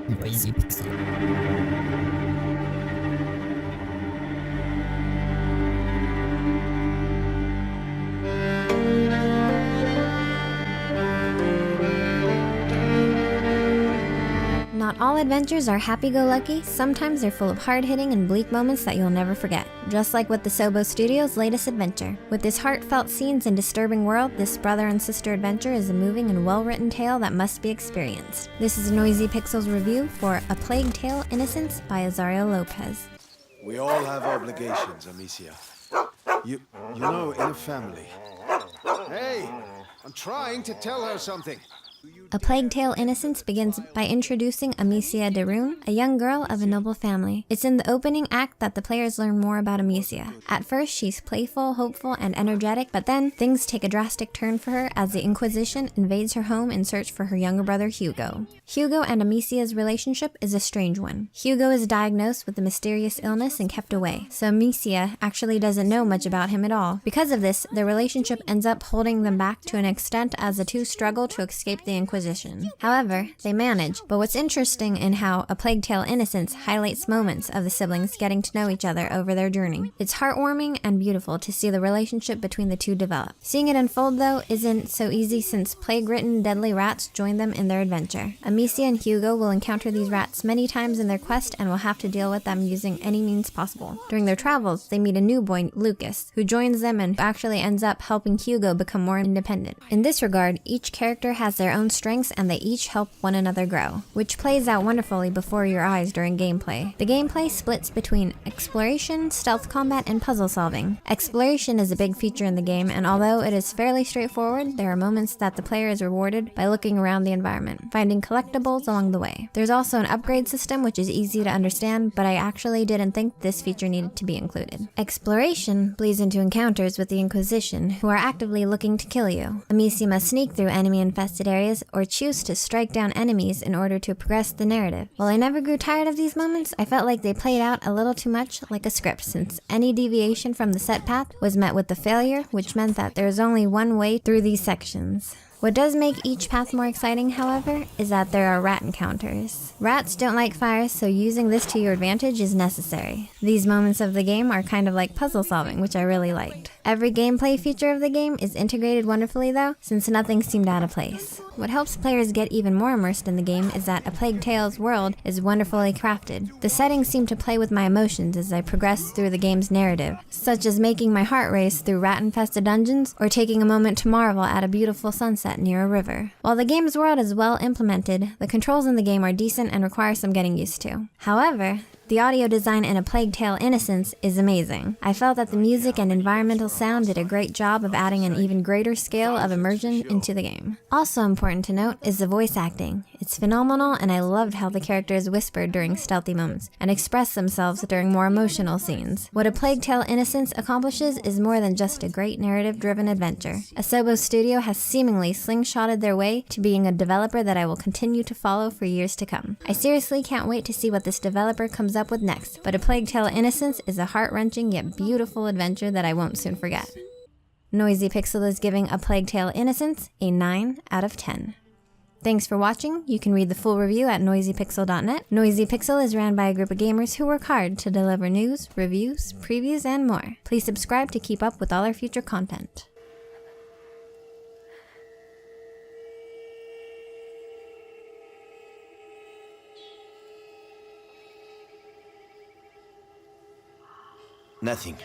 Noisy Pixel. Not all adventures are happy-go-lucky. Sometimes they're full of hard-hitting and bleak moments that you'll never forget. Just like with the Sobo Studios' latest adventure. With its heartfelt scenes and disturbing world, this brother and sister adventure is a moving and well-written tale that must be experienced. This is Noisy Pixel's review for A Plague Tale: Innocence by Azario Lopez. We all have obligations, Amicia. You know, in a family. Hey, I'm trying to tell her something. A Plague Tale: Innocence begins by introducing Amicia de Rune, a young girl of a noble family. It's in the opening act that the players learn more about Amicia. At first, she's playful, hopeful, and energetic, but then things take a drastic turn for her as the Inquisition invades her home in search for her younger brother Hugo. Hugo and Amicia's relationship is a strange one. Hugo is diagnosed with a mysterious illness and kept away, so Amicia actually doesn't know much about him at all. Because of this, their relationship ends up holding them back to an extent as the two struggle to escape the Inquisition. However, they manage, but what's interesting in how A Plague Tale: Innocence highlights moments of the siblings getting to know each other over their journey. It's heartwarming and beautiful to see the relationship between the two develop. Seeing it unfold, though, isn't so easy since plague-ridden deadly rats join them in their adventure. Amicia and Hugo will encounter these rats many times in their quest and will have to deal with them using any means possible. During their travels, they meet a new boy, Lucas, who joins them and actually ends up helping Hugo become more independent. In this regard, each character has their own strengths and they each help one another grow, which plays out wonderfully before your eyes during gameplay. The gameplay splits between exploration, stealth combat, and puzzle solving. Exploration is a big feature in the game, and although it is fairly straightforward, there are moments that the player is rewarded by looking around the environment, finding collectibles along the way. There's also an upgrade system which is easy to understand, but I actually didn't think this feature needed to be included. Exploration bleeds into encounters with the Inquisition, who are actively looking to kill you. Amicia must sneak through enemy-infested areas or choose to strike down enemies in order to progress the narrative. While I never grew tired of these moments, I felt like they played out a little too much like a script, since any deviation from the set path was met with a failure, which meant that there is only one way through these sections. What does make each path more exciting, however, is that there are rat encounters. Rats don't like fire, so using this to your advantage is necessary. These moments of the game are kind of like puzzle solving, which I really liked. Every gameplay feature of the game is integrated wonderfully though, since nothing seemed out of place. What helps players get even more immersed in the game is that A Plague Tale's world is wonderfully crafted. The settings seem to play with my emotions as I progress through the game's narrative, such as making my heart race through rat-infested dungeons or taking a moment to marvel at a beautiful sunset near a river. While the game's world is well implemented, the controls in the game are decent and require some getting used to. However, the audio design in A Plague Tale: Innocence is amazing. I felt that the music and environmental sound did a great job of adding an even greater scale of immersion into the game. Also important to note is the voice acting. It's phenomenal, and I loved how the characters whispered during stealthy moments and expressed themselves during more emotional scenes. What A Plague Tale: Innocence accomplishes is more than just a great narrative-driven adventure. Asobo Studio has seemingly slingshotted their way to being a developer that I will continue to follow for years to come. I seriously can't wait to see what this developer comes up with next, but A Plague Tale: Innocence is a heart-wrenching yet beautiful adventure that I won't soon forget. Noisy Pixel is giving A Plague Tale: Innocence a 9 out of 10. Thanks for watching. You can read the full review at noisypixel.net. Noisy Pixel is ran by a group of gamers who work hard to deliver news, reviews, previews, and more. Please subscribe to keep up with all our future content. Nothing.